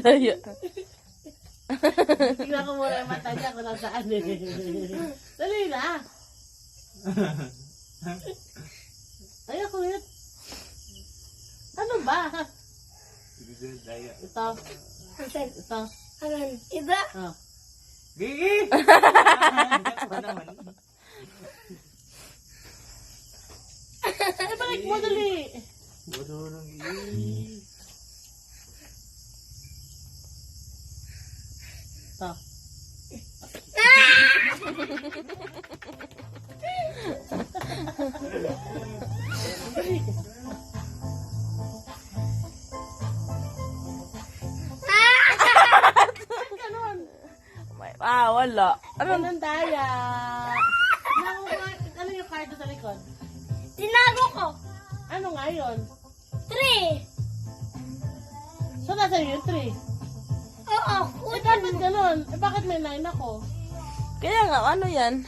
Daya. Tingnan ko muna yung mata niya kung nasaan eh. Dali na. Ayoko yun. Ano ba? Daya. Ito. Asan? Ito. Anan? Iba? Oh. Gigi! Ano naman? Ay, balik mo dali. Budurong gigi. Ito. Ganon. Wala. Ano nang daya? Ano yung card sa likod? Tinago ko. Ano nga yun? 3. So, nasa yung 3. Oo. Eh, dapat ganon. Eh, bakit may 9 ako? Kaya nga, ano yan?